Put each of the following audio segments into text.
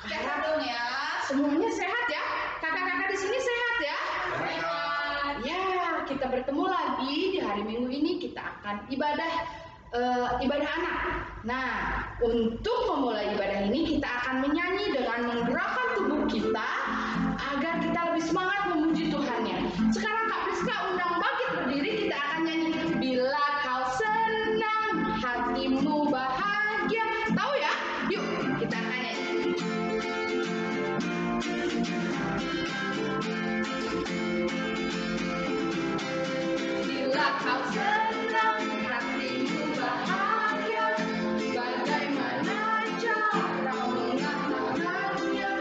Sehat dong ya. Semuanya sehat ya? Kakak-kakak di sini sehat ya? Sehat. Ya, kita bertemu lagi di hari Minggu ini. Kita akan ibadah anak. Nah, untuk memulai ibadah ini kita akan menyanyi dengan menggerakkan tubuh kita agar kita lebih semangat memuji Tuhannya. Sekarang Kak Priska undang bangkit berdiri, kita akan nyanyi Bila Kau Senang Hatimu Bahagia. Tahu ya? Yuk, kita akan nyanyi. Bila kau senang hatimu bahagia, bagaimana cara mengatakannya?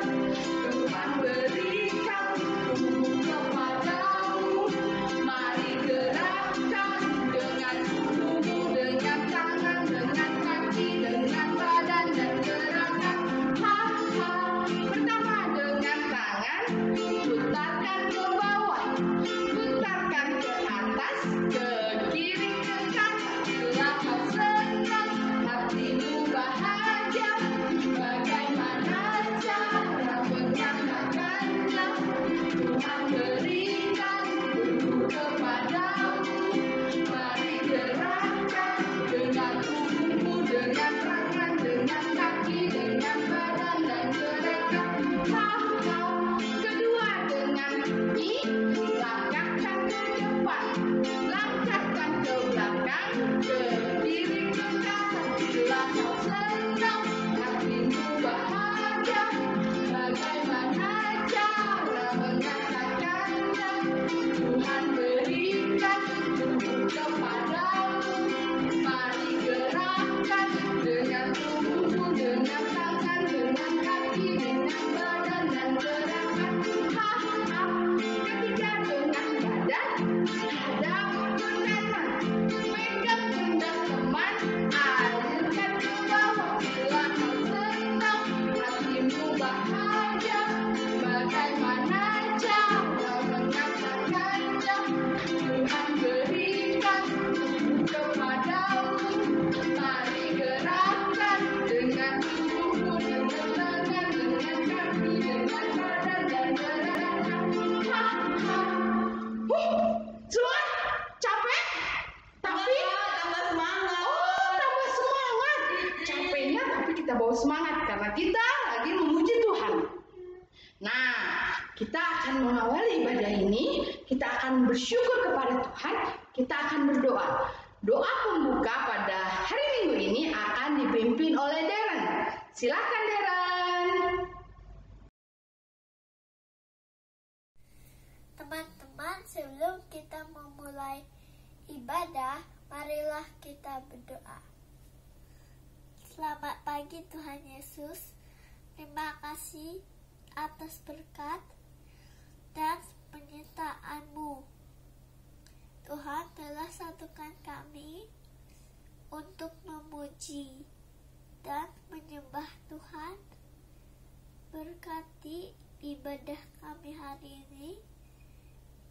Tuhan berikan kepadamu, mari gerakkan dengan tubuhmu, dengan tangan, dengan kaki, dengan badan dan gerakan. Pertama dengan tangan, putarkan ke bawah, putarkan ke atas, ke kiri, ke kanan. Bila kau senang hatimu bahagia, bagaimana cara mengatakannya? Tuhan berikan kepadamu, mari gerakkan dengan tubuhmu, dengan tangan, dengan kaki, dengan badan dan gerakan. Kedua dengan kaki, langkahkan ke depan, langkahkan ke belakang, ke kiri, ke kanan. Bila kau senang hatimu bahagia, bagaimana cara mengatakannya? Tuhan berikan kepadamu, mari gerakkan dengan tubuhmu, dengan tangan, dengan kaki, dengan badan dan gerakan. Ketiga dengan badan, hadap ke kanan, pegang pundak teman, alirkan ke bawah. Bila kau senang hatimu bahagia, bagaimana cara mengatakannya? Tuhan berikan kepadamu, mari gerakkan dengan tubuhmu, dengan tangan, dengan kaki, dengan badan dan gerakan. Semua capek? Tapi tambah semangat. Oh, tambah semangat. Capeknya tapi kita bawa semangat karena kita lagi memuji Tuhan. Nah, kita akan mengawali ibadah ini, kita akan bersyukur kepada Tuhan, kita akan berdoa. Doa pembuka pada hari Minggu ini akan dipimpin oleh Darren. Silakan Darren. Teman-teman, sebelum kita memulai ibadah, marilah kita berdoa. Selamat pagi Tuhan Yesus. Terima kasih atas berkat dan penyertaan-Mu. Tuhan telah satukan kami untuk memuji dan menyembah Tuhan. Berkati ibadah kami hari ini,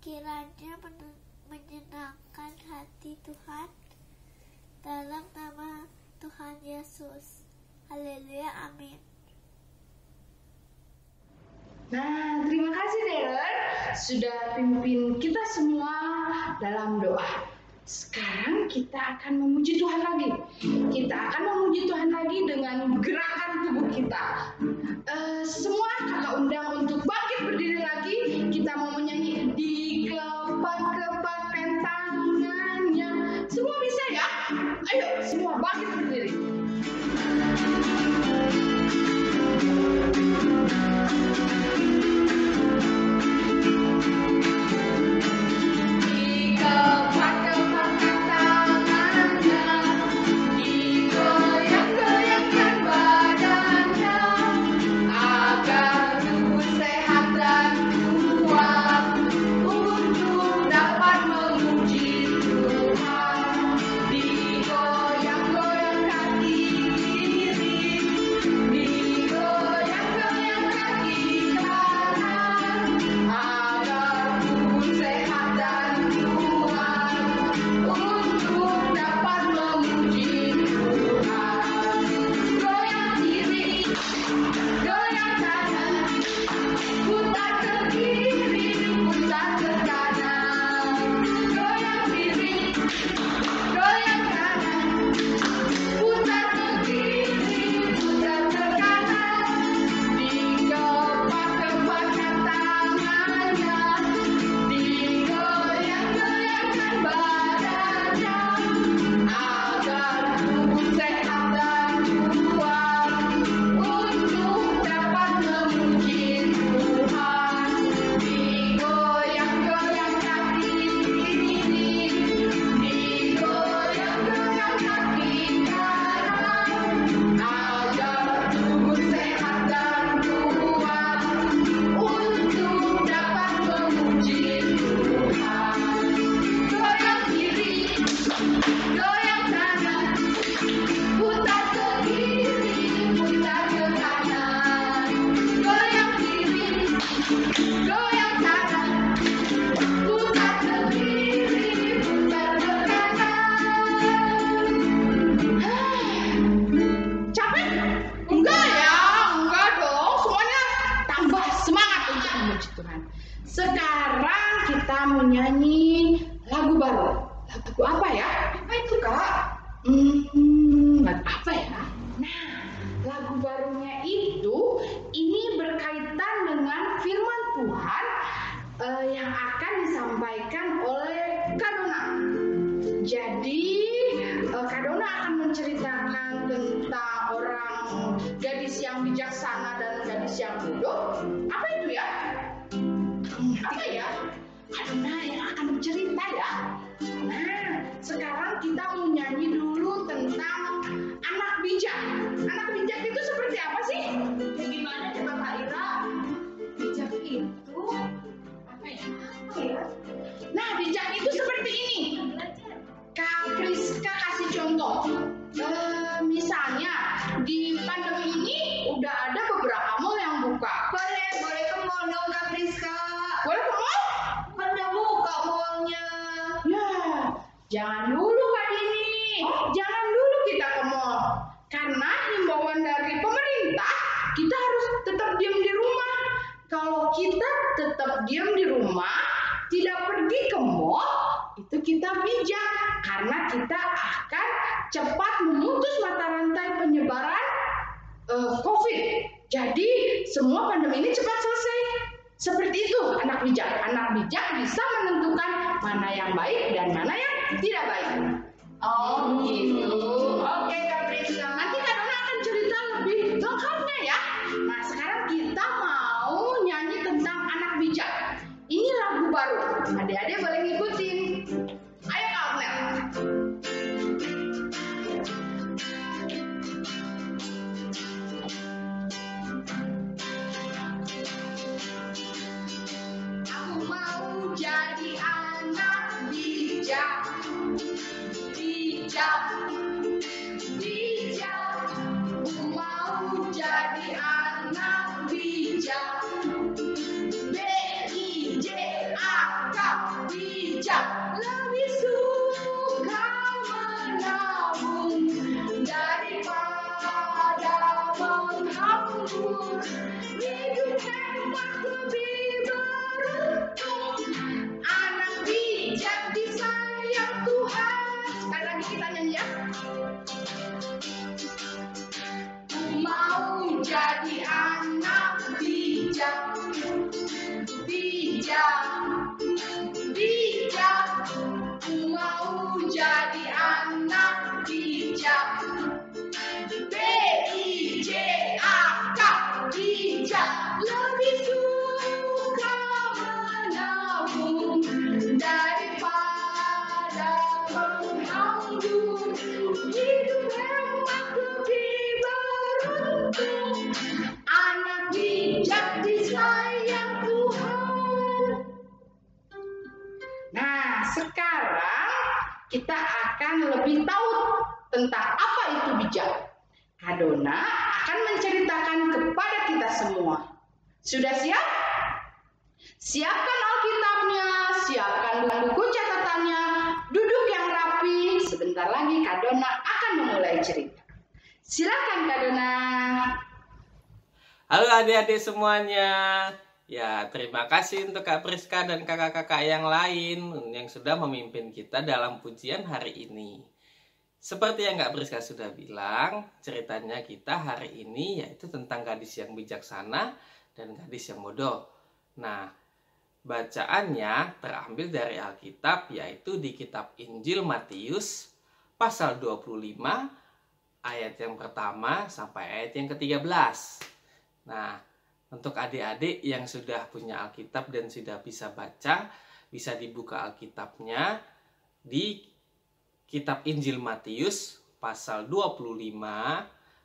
kiranya menyenangkan hati Tuhan. Dalam nama Tuhan Yesus. Haleluya, amin. Nah, terima kasih Darren sudah pimpin kita semua dalam doa. Sekarang kita akan memuji Tuhan lagi. Kita akan memuji Tuhan lagi dengan gerakan tubuh kita. Semua kakak undang untuk bangkit berdiri lagi. Kita mau menyanyi di kepak-kepakkan tangannya. Semua bisa ya? Ayo semua bangkit berdiri. Digoyang-goyangkan badannya agar tubuh sehat dan kuat. Sekarang kita mau nyanyi lagu baru. Lagu apa ya? Apa itu, Kak? Lagu apa ya? Nah, lagu barunya itu ini berkaitan dengan firman Tuhan yang akan disampaikan oleh Kak Dona. Jadi, Kak Dona akan menceritakan tentang orang gadis yang bijaksana dan gadis yang bodoh. Apa itu ya? Apa ya? Kak Dona yang akan bercerita ya. Nah, sekarang kita mau nyanyi dulu tentang anak bijak. Anak bijak itu seperti apa sih? Gimana coba Kak Ira? Bijak itu apa ya? Apa ya? Nah, bijak itu seperti ini. Kak Priska kasih contoh. Misalnya di pandemi ini udah ada beberapa mall yang buka. Boleh ke mall dong Kak Priska. Boleh ke mall? Kan udah buka mallnya. Ya, jangan dulu Kak Dini. Jangan dulu kita ke mall. Karena himbauan dari pemerintah, kita harus tetap diam di rumah. Kalau kita tetap diam di rumah, tidak pergi ke mall, itu kita bijak. Karena kita akan cepat memutus mata rantai penyebaran COVID. Jadi semua pandemi ini cepat selesai. Seperti itu anak bijak. Anak bijak bisa menentukan mana yang baik dan mana yang tidak baik. Oh gitu. Oke Kak Priska. Nanti Kak Dona akan cerita lebih lengkapnya ya. Nah sekarang kita mau nyanyi tentang anak bijak. Ini lagu baru. Adik-adik boleh ngikutin. Ayo Kak Ornel. Aku mau jadi anak bijak, bijak, bijak. Aku mau jadi anak bijak, B-I-J-A-K, bijak. Lebih suka menabung daripada menghambur. Hidup hemat lebih beruntung. Anak bijak disayang Tuhan. Sekali lagi kita nyanyi ya. Ku mau jadi anak bijak, bijak, bijak. Ku mau jadi anak bijak, B-I-J-A-K, bijak. Lebih suka menabung daripada menghambur. Hidup hemat lebih beruntung. Anak bijak disayang Tuhan. Nah, sekarang kita akan lebih tahu tentang apa itu bijak. Kak Dona akan menceritakan kepada kita semua. Sudah siap? Siapkan Alkitabnya, siapkan buku catatannya, duduk yang rapi. Sebentar lagi Kak Dona akan memulai cerita. Silakan Kak Dona. Halo adik-adik semuanya. Ya, terima kasih untuk Kak Priska dan kakak-kakak yang lain yang sudah memimpin kita dalam pujian hari ini. Seperti yang Kak Priska sudah bilang, ceritanya kita hari ini yaitu tentang gadis yang bijaksana dan gadis yang bodoh. Nah, bacaannya terambil dari Alkitab yaitu di kitab Injil Matius pasal 25 ayat yang pertama sampai ayat yang ke-13. Nah, untuk adik-adik yang sudah punya Alkitab dan sudah bisa baca, bisa dibuka Alkitabnya di kitab Injil Matius pasal 25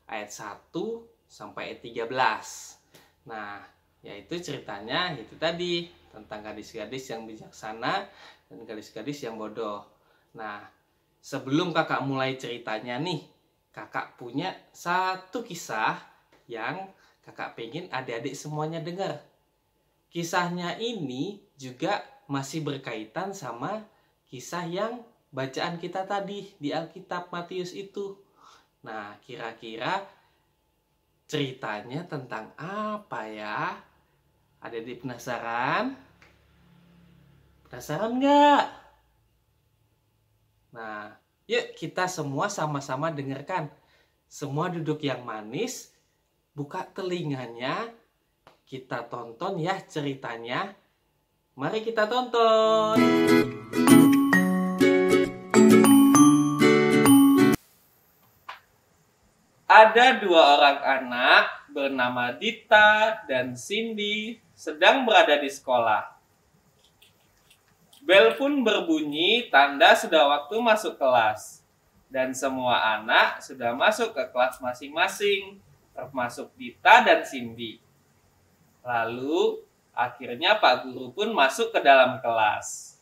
ayat 1 sampai ayat 13. Nah, yaitu ceritanya itu tadi tentang gadis-gadis yang bijaksana dan gadis-gadis yang bodoh. Nah, sebelum kakak mulai ceritanya nih, kakak punya satu kisah yang kakak pengen adik-adik semuanya dengar. Kisahnya ini juga masih berkaitan sama kisah yang bacaan kita tadi di Alkitab Matius itu. Nah, kira-kira ceritanya tentang apa ya? Adik-adik penasaran? Penasaran nggak? Nah, yuk kita semua sama-sama dengarkan. Semua duduk yang manis, buka telinganya, kita tonton ya ceritanya. Mari kita tonton. Ada dua orang anak bernama Dita dan Cindy sedang berada di sekolah. Bel pun berbunyi tanda sudah waktu masuk kelas. Dan semua anak sudah masuk ke kelas masing-masing, termasuk Dita dan Cindy. Lalu, akhirnya Pak Guru pun masuk ke dalam kelas.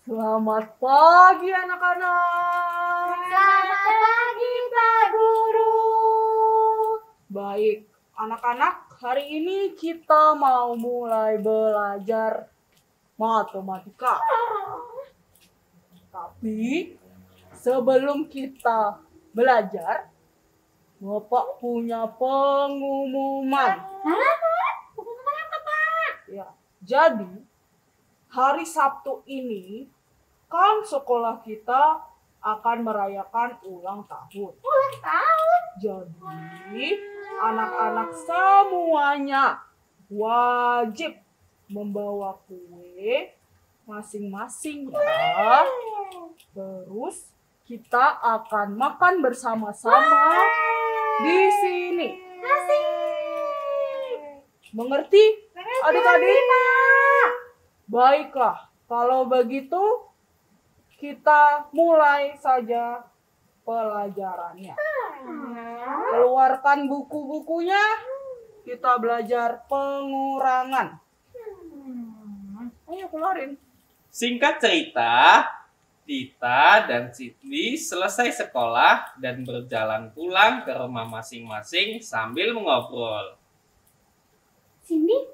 Selamat pagi anak-anak. Selamat pagi Pak Guru. Baik, anak-anak, hari ini kita mau mulai belajar matematika. Tapi sebelum kita belajar, Bapak punya pengumuman. Pengumuman apa Pak? Ya, jadi hari Sabtu ini kan sekolah kita akan merayakan ulang tahun. Ulang tahun. Jadi, anak-anak semuanya wajib membawa kue masing-masing ya. Terus kita akan makan bersama-sama di sini. Mengerti? Adik-adik? Baiklah, kalau begitu kita mulai saja pelajarannya. Keluarkan buku-bukunya, kita belajar pengurangan. Ayo keluarin. Singkat cerita, Dita dan Cindy selesai sekolah dan berjalan pulang ke rumah masing-masing sambil mengobrol. Cindy,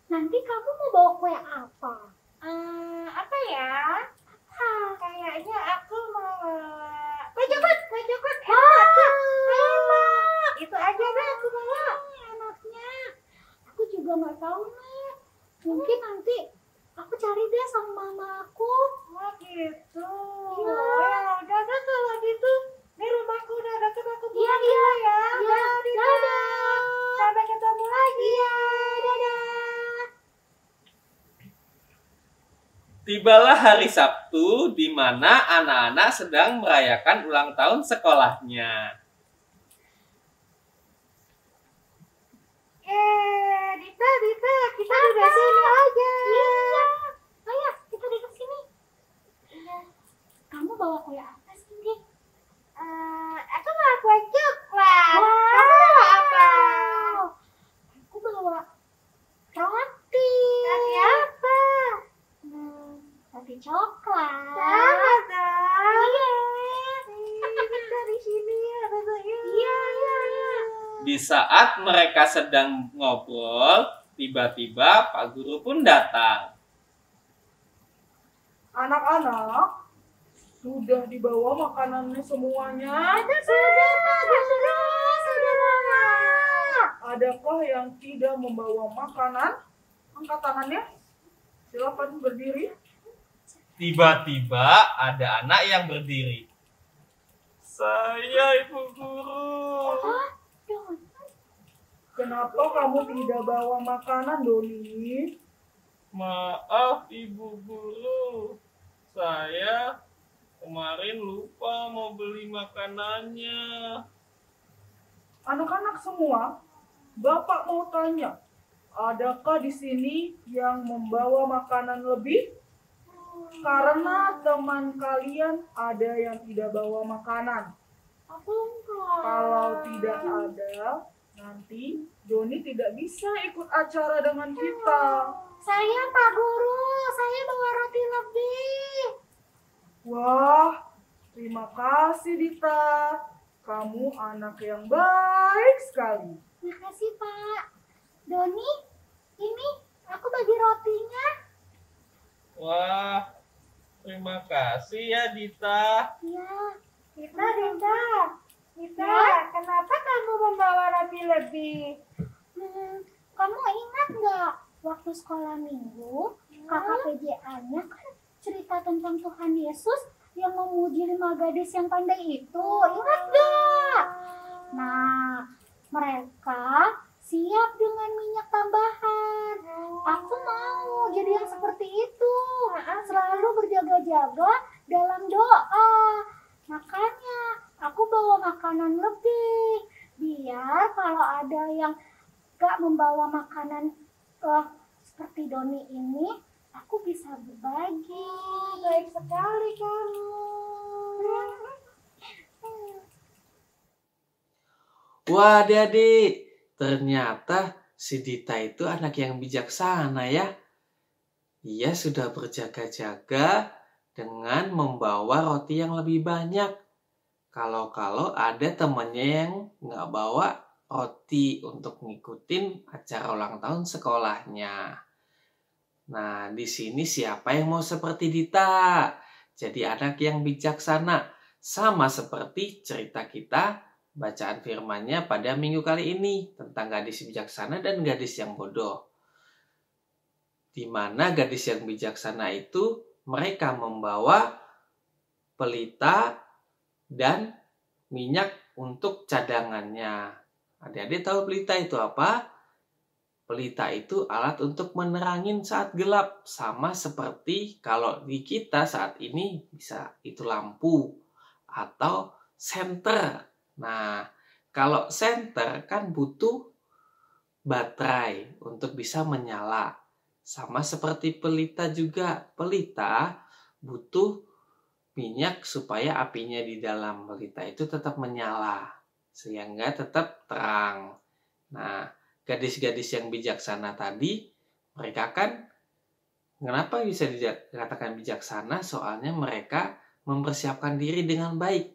nanti kamu mau bawa kue apa? Apa ya? Kayaknya aku mau kue coklat. Enak. Itu aja deh aku bawa. Enaknya. Aku juga nggak tahu nih. Mungkin nanti aku cari deh sama mama aku. Oh gitu. Iya. Ya udah deh kalau gitu. Di rumahku udah deket, aku pulang dulu ya. Iya. Dadah. Sampai ketemu lagi ya. Dadah. Tibalah hari Sabtu di mana anak-anak sedang merayakan ulang tahun sekolahnya. Dita, kita duduk sini aja. Iya. Ayo, kita duduk sini. Iya. Kamu bawa kue apa sih, Dik? Aku bawa kue coklat. Kamu bawa apa? Aku bawa roti. Roti apa? Roti coklat. Sama dong. Iya. Kita di sini ya, duduknya. Iya. Di saat mereka sedang ngobrol, tiba-tiba Pak Guru pun datang. Anak-anak, sudah dibawa makanannya semuanya? Sudah. Adakah yang tidak membawa makanan? Angkat tangannya. Silakan berdiri. Tiba-tiba ada anak yang berdiri. Saya, Ibu Guru. Kenapa kamu tidak bawa makanan, Doni? Maaf, Ibu Guru. Saya kemarin lupa mau beli makanannya. Anak-anak semua, Bapak mau tanya, adakah di sini yang membawa makanan lebih? Karena teman kalian ada yang tidak bawa makanan. Aku enggak. Kalau tidak ada, nanti Doni tidak bisa ikut acara dengan kita. Saya Pak Guru, saya bawa roti lebih. Wah, terima kasih Dita. Kamu anak yang baik sekali. Makasih Pak. Doni, ini aku bagi rotinya. Wah, terima kasih ya Dita. Iya. Dita, kenapa kamu membawa roti lebih? sekolah minggu, kakak PJA-nya kan cerita tentang Tuhan Yesus yang memuji 5 gadis yang pandai itu. Ingat gak? Nah, mereka siap dengan minyak tambahan. Aku mau jadi yang seperti itu. Selalu berjaga-jaga dalam doa. Makanya aku bawa makanan lebih. Biar kalau ada yang gak membawa makanan seperti Doni ini, aku bisa berbagi. Baik sekali kamu. Wah, adik-adik, ternyata si Dita itu anak yang bijaksana ya. Ia sudah berjaga-jaga dengan membawa roti yang lebih banyak. Kalau ada temannya yang nggak bawa roti untuk ngikutin acara ulang tahun sekolahnya. Nah, di sini siapa yang mau seperti Dita? Jadi anak yang bijaksana. Sama seperti cerita kita, bacaan firman-Nya pada minggu kali ini tentang gadis bijaksana dan gadis yang bodoh. Di mana gadis yang bijaksana itu mereka membawa pelita dan minyak untuk cadangannya. Adik-adik tahu pelita itu apa? Pelita itu alat untuk menerangin saat gelap, sama seperti kalau di kita saat ini bisa itu lampu atau senter. Nah, kalau senter kan butuh baterai untuk bisa menyala. Sama seperti pelita juga. Pelita butuh minyak supaya apinya di dalam pelita itu tetap menyala. Sehingga tetap terang. Nah, gadis-gadis yang bijaksana tadi, mereka kan kenapa bisa dikatakan bijaksana? Soalnya mereka mempersiapkan diri dengan baik.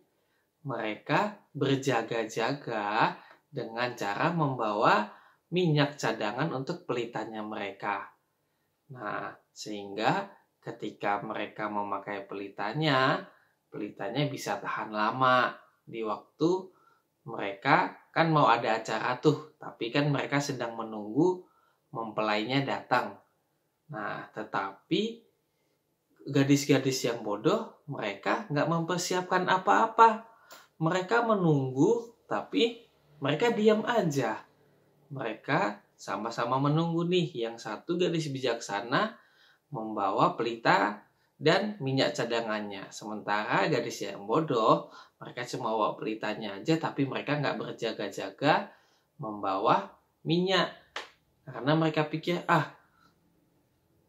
Mereka berjaga-jaga dengan cara membawa minyak cadangan untuk pelitanya mereka. Nah, sehingga ketika mereka memakai pelitanya bisa tahan lama. Di waktu mereka kan mau ada acara tuh, tapi kan mereka sedang menunggu mempelainya datang. Nah, tetapi gadis-gadis yang bodoh, mereka nggak mempersiapkan apa-apa. Mereka menunggu, tapi mereka diam aja. Mereka sama-sama menunggu nih. Yang satu gadis bijaksana membawa pelita dan minyak cadangannya. Sementara gadis yang bodoh, mereka cuma bawa pelitanya aja, tapi mereka nggak berjaga-jaga membawa minyak. Karena mereka pikir,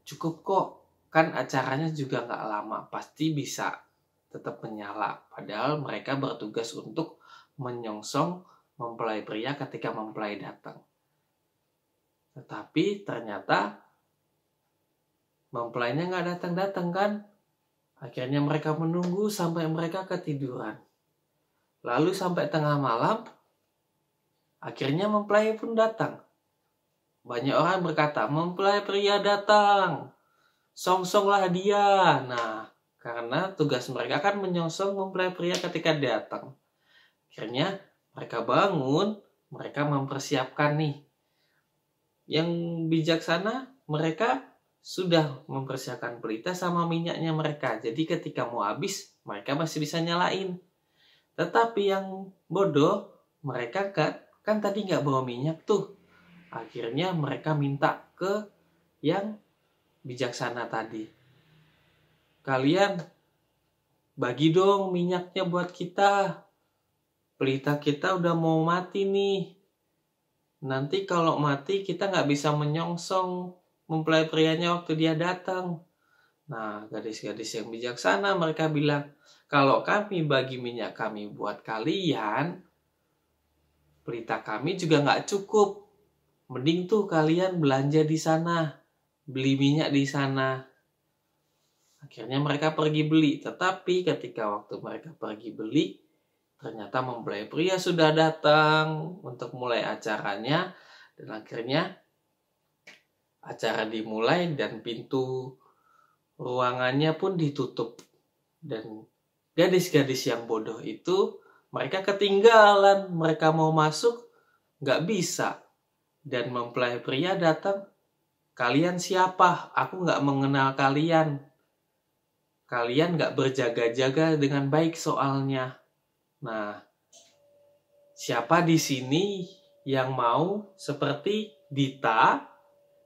cukup kok. Kan acaranya juga nggak lama, pasti bisa tetap menyala. Padahal mereka bertugas untuk menyongsong mempelai pria ketika mempelai datang. Tetapi ternyata mempelainya nggak datang-datang kan. Akhirnya mereka menunggu sampai mereka ketiduran. Lalu sampai tengah malam, akhirnya mempelai pun datang. Banyak orang berkata, mempelai pria datang. Songsonglah dia. Nah, karena tugas mereka kan menyongsong mempelai pria ketika datang. Akhirnya mereka bangun, mereka mempersiapkan nih. Yang bijaksana, mereka sudah mempersiapkan pelita sama minyaknya mereka. Jadi ketika mau habis, mereka masih bisa nyalain. Tetapi yang bodoh, mereka kan tadi nggak bawa minyak tuh. Akhirnya mereka minta ke yang bijaksana tadi. Kalian bagi dong minyaknya buat kita. Pelita kita udah mau mati nih. Nanti kalau mati kita nggak bisa menyongsong mempelai prianya waktu dia datang. Nah, gadis-gadis yang bijaksana mereka bilang, kalau kami bagi minyak kami buat kalian, pelita kami juga nggak cukup. Mending tuh kalian belanja di sana, beli minyak di sana. Akhirnya mereka pergi beli. Tetapi ketika waktu mereka pergi beli, ternyata mempelai pria sudah datang untuk mulai acaranya. Dan akhirnya acara dimulai dan pintu ruangannya pun ditutup. Dan gadis-gadis yang bodoh itu, mereka ketinggalan. Mereka mau masuk, nggak bisa. Dan mempelai pria datang kalian siapa? Aku nggak mengenal kalian. Kalian nggak berjaga-jaga dengan baik soalnya. Nah, siapa di sini yang mau seperti Dita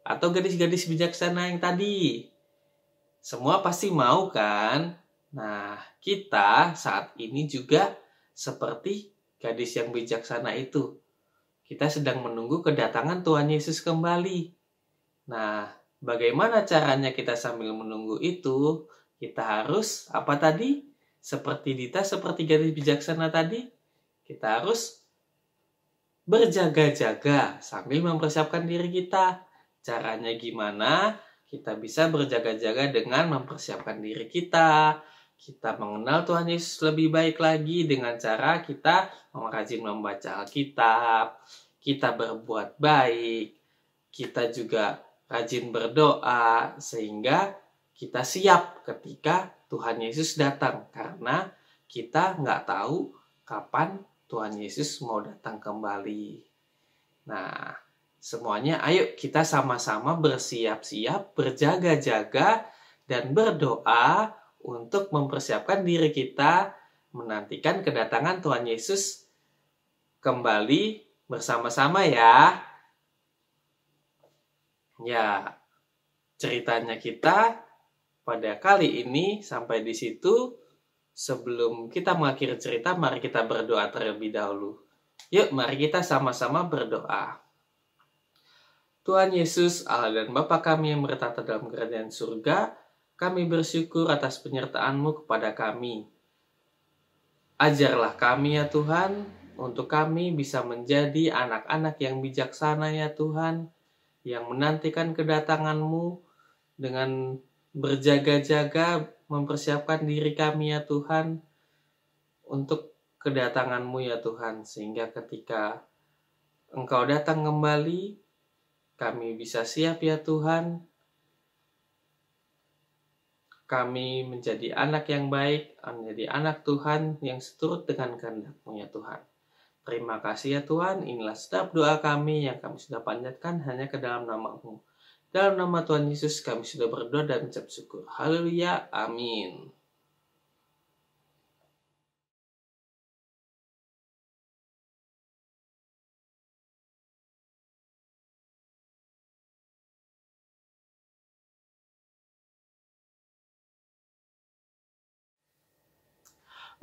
atau gadis-gadis bijaksana yang tadi? Semua pasti mau kan? Nah, kita saat ini juga seperti gadis yang bijaksana itu. Kita sedang menunggu kedatangan Tuhan Yesus kembali. Nah, bagaimana caranya kita sambil menunggu itu? Kita harus apa tadi? Seperti Dita, seperti gadis bijaksana tadi, kita harus berjaga-jaga sambil mempersiapkan diri kita. Caranya gimana? Kita bisa berjaga-jaga dengan mempersiapkan diri kita. Kita mengenal Tuhan Yesus lebih baik lagi dengan cara kita rajin membaca Alkitab, kita berbuat baik, kita juga rajin berdoa, sehingga kita siap ketika Tuhan Yesus datang. Karena kita nggak tahu kapan Tuhan Yesus mau datang kembali. Nah, semuanya ayo kita sama-sama bersiap-siap, berjaga-jaga, dan berdoa untuk mempersiapkan diri kita menantikan kedatangan Tuhan Yesus kembali bersama-sama ya. Ya, ceritanya kita pada kali ini sampai di situ. Sebelum kita mengakhiri cerita, mari kita berdoa terlebih dahulu. Yuk, mari kita sama-sama berdoa. Tuhan Yesus, Allah dan Bapa kami yang bertata dalam kerajaan surga, kami bersyukur atas penyertaan-Mu kepada kami. Ajarlah kami ya Tuhan, untuk kami bisa menjadi anak-anak yang bijaksana ya Tuhan, yang menantikan kedatangan-Mu dengan berjaga-jaga mempersiapkan diri kami ya Tuhan, untuk kedatangan-Mu ya Tuhan, sehingga ketika Engkau datang kembali, kami bisa siap ya Tuhan. Kami menjadi anak yang baik, menjadi anak Tuhan yang seturut dengan kehendak-Mu ya Tuhan. Terima kasih ya Tuhan, inilah setiap doa kami yang kami sudah panjatkan hanya ke dalam nama-Mu. Dalam nama Tuhan Yesus kami sudah berdoa dan mengucap syukur. Haleluya, amin.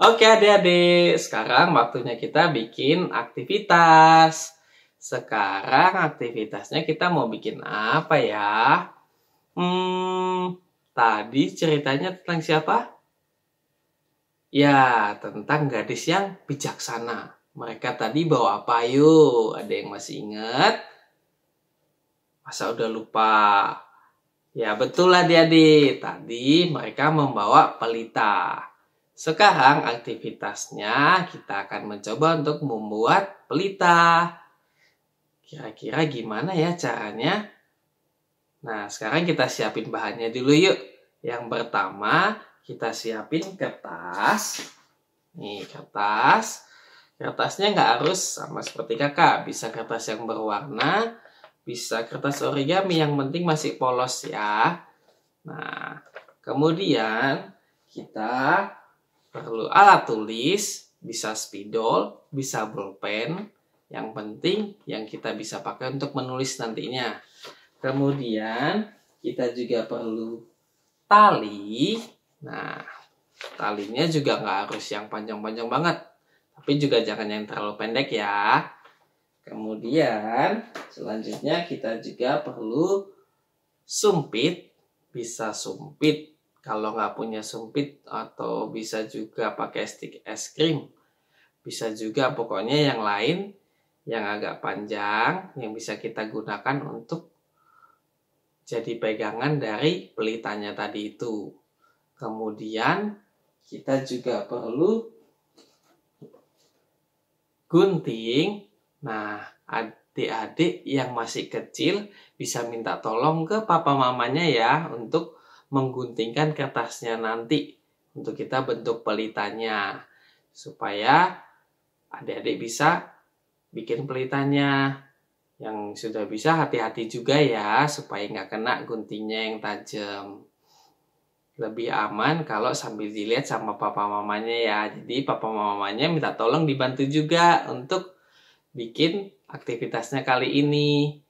Oke adik-adik, sekarang waktunya kita bikin aktivitas. Sekarang aktivitasnya kita mau bikin apa ya? Tadi ceritanya tentang siapa? Ya, tentang gadis yang bijaksana. Mereka tadi bawa apa yuk? Ada yang masih ingat? Masa udah lupa? Ya betul lah adik-adik, tadi mereka membawa pelita. Sekarang aktivitasnya kita akan mencoba untuk membuat pelita. Kira-kira gimana ya caranya? Nah, sekarang kita siapin bahannya dulu yuk. Yang pertama, kita siapin kertas. Nih, kertas. Kertasnya nggak harus sama seperti kakak. Bisa kertas yang berwarna, bisa kertas origami, yang penting masih polos ya. Nah, kemudian kita perlu alat tulis, bisa spidol, bisa bolpen. Yang penting yang kita bisa pakai untuk menulis nantinya. Kemudian kita juga perlu tali. Nah, talinya juga nggak harus yang panjang-panjang banget. Tapi juga jangan yang terlalu pendek ya. Kemudian selanjutnya kita juga perlu sumpit. Bisa sumpit. Kalau nggak punya sumpit, atau bisa juga pakai stik es krim. Bisa juga pokoknya yang lain yang agak panjang yang bisa kita gunakan untuk jadi pegangan dari pelitanya tadi itu. Kemudian kita juga perlu gunting. Nah, adik-adik yang masih kecil bisa minta tolong ke papa mamanya ya untuk mengguntingkan kertasnya nanti untuk kita bentuk pelitanya, supaya adik-adik bisa bikin pelitanya. Yang sudah bisa hati-hati juga ya, supaya nggak kena guntingnya yang tajam. Lebih aman kalau sambil dilihat sama papa mamanya ya. Jadi papa mamanya minta tolong dibantu juga untuk bikin aktivitasnya kali ini.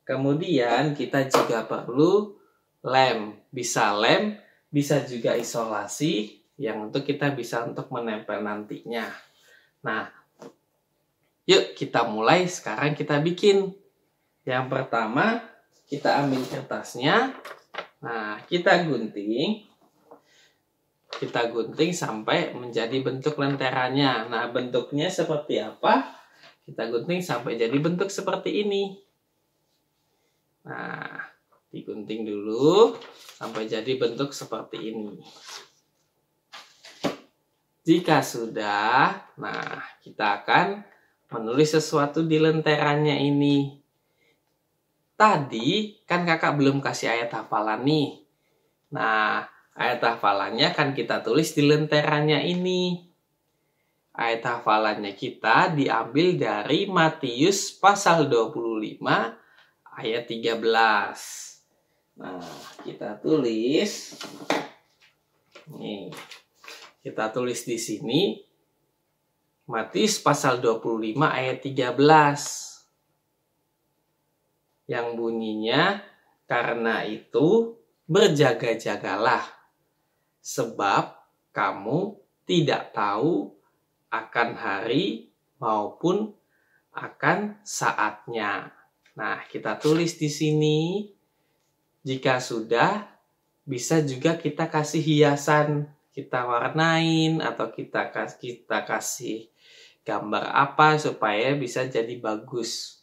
Kemudian kita juga perlu lem. Bisa juga isolasi yang untuk kita bisa untuk menempel nantinya. Nah, yuk kita mulai, sekarang kita bikin. Yang pertama, kita ambil kertasnya. Nah, kita gunting sampai menjadi bentuk lenterannya. Nah, bentuknya seperti apa? Kita gunting sampai jadi bentuk seperti ini. Nah, digunting dulu sampai jadi bentuk seperti ini. Jika sudah, nah kita akan menulis sesuatu di lenterannya ini. Tadi kan kakak belum kasih ayat hafalan nih. Nah, ayat hafalannya kan kita tulis di lenterannya ini. Ayat hafalannya kita diambil dari Matius pasal 25 ayat 13. Nah, kita tulis. Nih. Kita tulis di sini Matius pasal 25 ayat 13. Yang bunyinya, karena itu berjaga-jagalah, sebab kamu tidak tahu akan hari maupun akan saatnya. Nah, kita tulis di sini. Jika sudah, bisa juga kita kasih hiasan, kita warnain atau kita kasih gambar apa supaya bisa jadi bagus.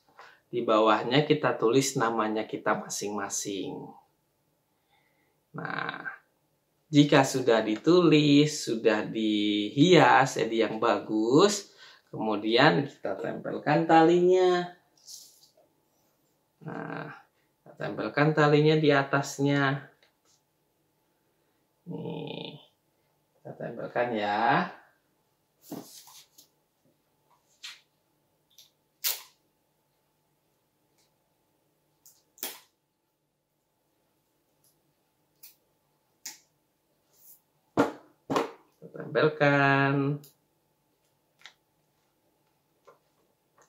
Di bawahnya kita tulis namanya kita masing-masing. Nah, jika sudah ditulis, sudah dihias jadi yang bagus, kemudian kita tempelkan talinya. Nah, kita tempelkan talinya di atasnya. Nih, kita tempelkan ya. Tempelkan.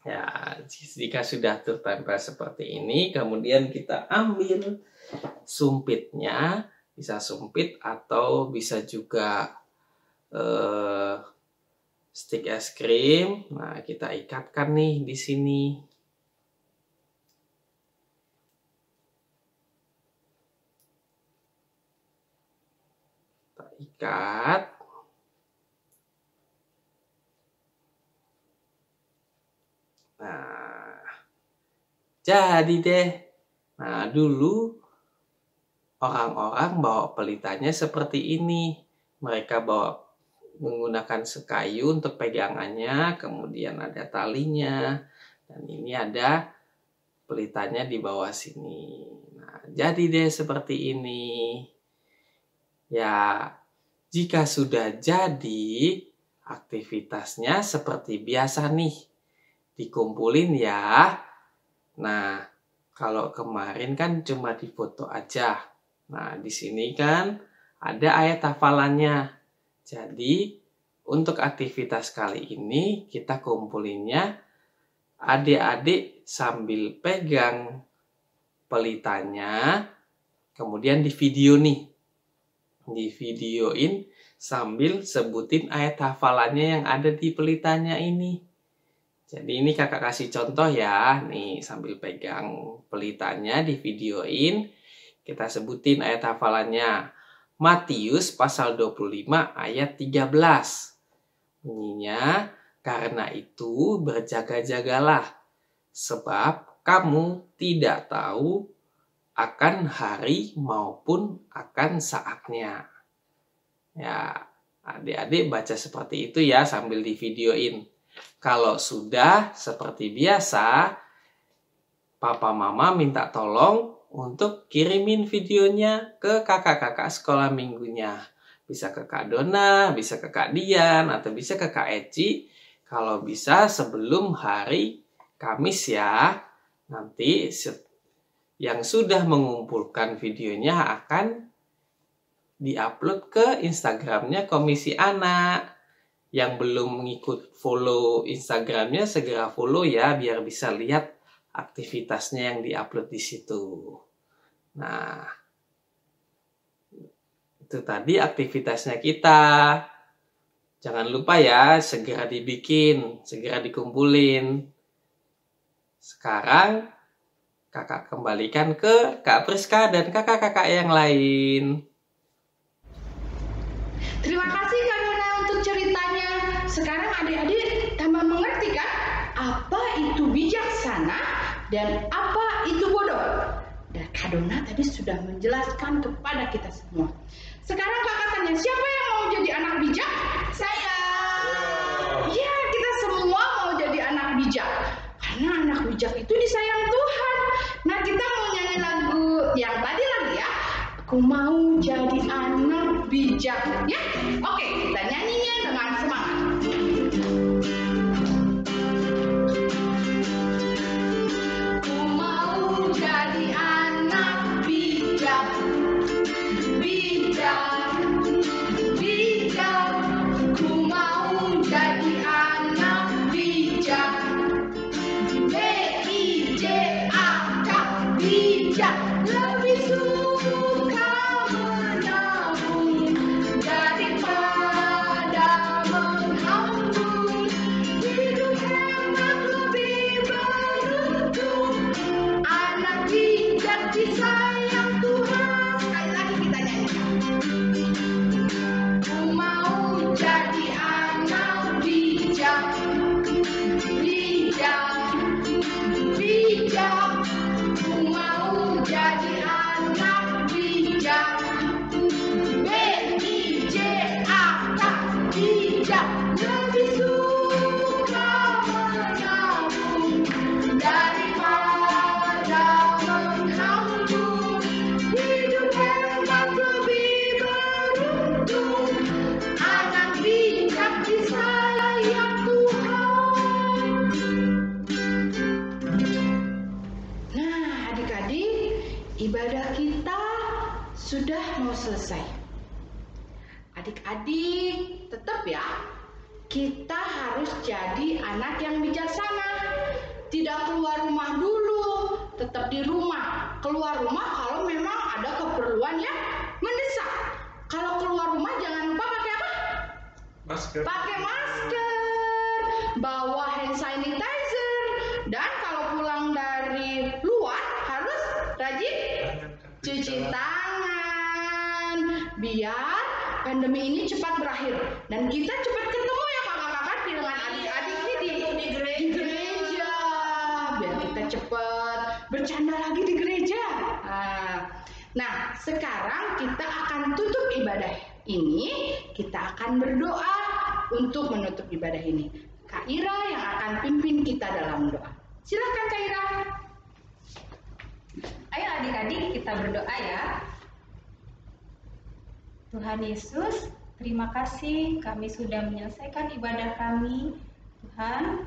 Ya, jika sudah tertempel seperti ini, kemudian kita ambil sumpitnya, bisa sumpit atau bisa juga stik es krim. Nah, kita ikatkan nih di sini. Kita ikat. Nah, jadi deh. Nah, dulu orang-orang bawa pelitanya seperti ini. Mereka menggunakan sekayu untuk pegangannya, kemudian ada talinya, dan ini ada pelitanya di bawah sini. Nah, jadi deh seperti ini. Ya, jika sudah jadi, aktivitasnya seperti biasa nih. Dikumpulin ya. Nah, kalau kemarin kan cuma difoto aja. Nah, di sini kan ada ayat hafalannya. Jadi, untuk aktivitas kali ini kita kumpulinnya adik-adik sambil pegang pelitanya, kemudian di video nih. Di videoin sambil sebutin ayat hafalannya yang ada di pelitanya ini. Jadi ini kakak kasih contoh ya, nih sambil pegang pelitanya di videoin, kita sebutin ayat hafalannya. Matius pasal 25 ayat 13. Bunyinya, karena itu berjaga-jagalah, sebab kamu tidak tahu akan hari maupun akan saatnya. Ya, adik-adik baca seperti itu ya sambil di videoin. Kalau sudah seperti biasa, papa mama minta tolong untuk kirimin videonya ke kakak-kakak sekolah minggunya. Bisa ke Kak Dona, bisa ke Kak Dian, atau bisa ke Kak Eci. Kalau bisa sebelum hari Kamis ya. Nanti yang sudah mengumpulkan videonya akan diupload ke Instagramnya Komisi Anak. Yang belum mengikut follow Instagramnya segera follow ya, biar bisa lihat aktivitasnya yang diupload di situ. Nah, itu tadi aktivitasnya kita. Jangan lupa ya, segera dibikin, segera dikumpulin. Sekarang kakak kembalikan ke Kak Priska dan kakak-kakak yang lain. Terima kasih Kak Dona untuk ceritanya. Sekarang adik-adik tambah mengerti kan apa itu bijaksana dan apa itu bodoh. Dan Kak Dona tadi sudah menjelaskan kepada kita semua. Sekarang kakak tanya, siapa yang mau jadi anak bijak? Saya. Iya, kita semua mau jadi anak bijak. Karena anak bijak itu disayang Tuhan. Nah, kita mau nyanyi lagu yang tadi lagi ya. Aku mau jadi anak bijak, ya. Oke, kita nyanyinya dengan semangat. Aku mau jadi anak bijak, bijak, bijak. Ku mau jadi anak bijak, B-I-J-A-K, bijak. Lebih suka menabung daripada menghambur. Hidup hemat lebih beruntung. Anak bijak disayang Tuhan. Sekali lagi kita nyanyikan. Ku mau jadi anak bijak, bijak, bijak. Ku mau jadi anak bijak, B-I-J-A-K, bijak. Lebih suka menabung daripada menghambur. Hidup hemat lebih beruntung. Anak bijak disayang Tuhan. Nah, adik-adik, ibadah kita sudah mau selesai. Adik-adik, tetap ya, kita harus jadi anak yang bijaksana. Tidak keluar rumah dulu, tetap di rumah. Keluar rumah kalau memang ada keperluan yang mendesak. Kalau keluar rumah jangan lupa pakai apa? Masker. Pakai masker, bawa hand sanitizer, dan kalau pulang dari luar harus rajin cuci tangan biar pandemi ini cepat berakhir dan kita cepat ketemu ya kakak-kakak dengan adik-adik ini di gereja, biar kita cepat bercanda lagi di gereja. Nah, sekarang kita akan tutup ibadah ini. Kita akan berdoa untuk menutup ibadah ini. Kak Ira yang akan pimpin kita dalam doa. Silakan Kak Ira. Ayo adik-adik kita berdoa ya. Tuhan Yesus, terima kasih kami sudah menyelesaikan ibadah kami. Tuhan,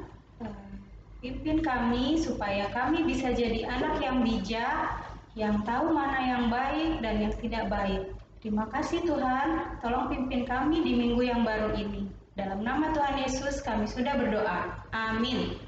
pimpin kami supaya kami bisa jadi anak yang bijak, yang tahu mana yang baik dan yang tidak baik. Terima kasih Tuhan, tolong pimpin kami di minggu yang baru ini. Dalam nama Tuhan Yesus kami sudah berdoa. Amin.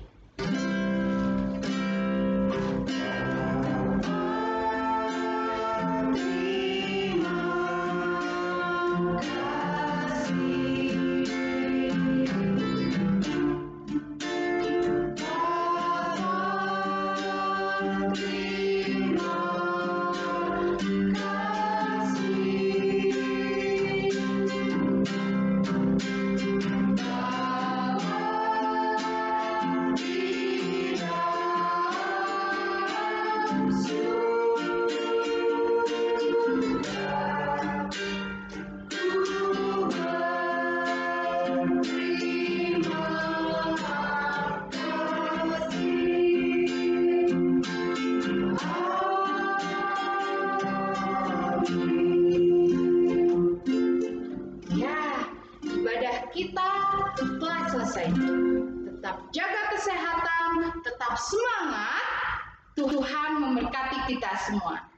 Kita telah selesai. Tetap jaga kesehatan, tetap semangat, Tuhan memberkati kita semua.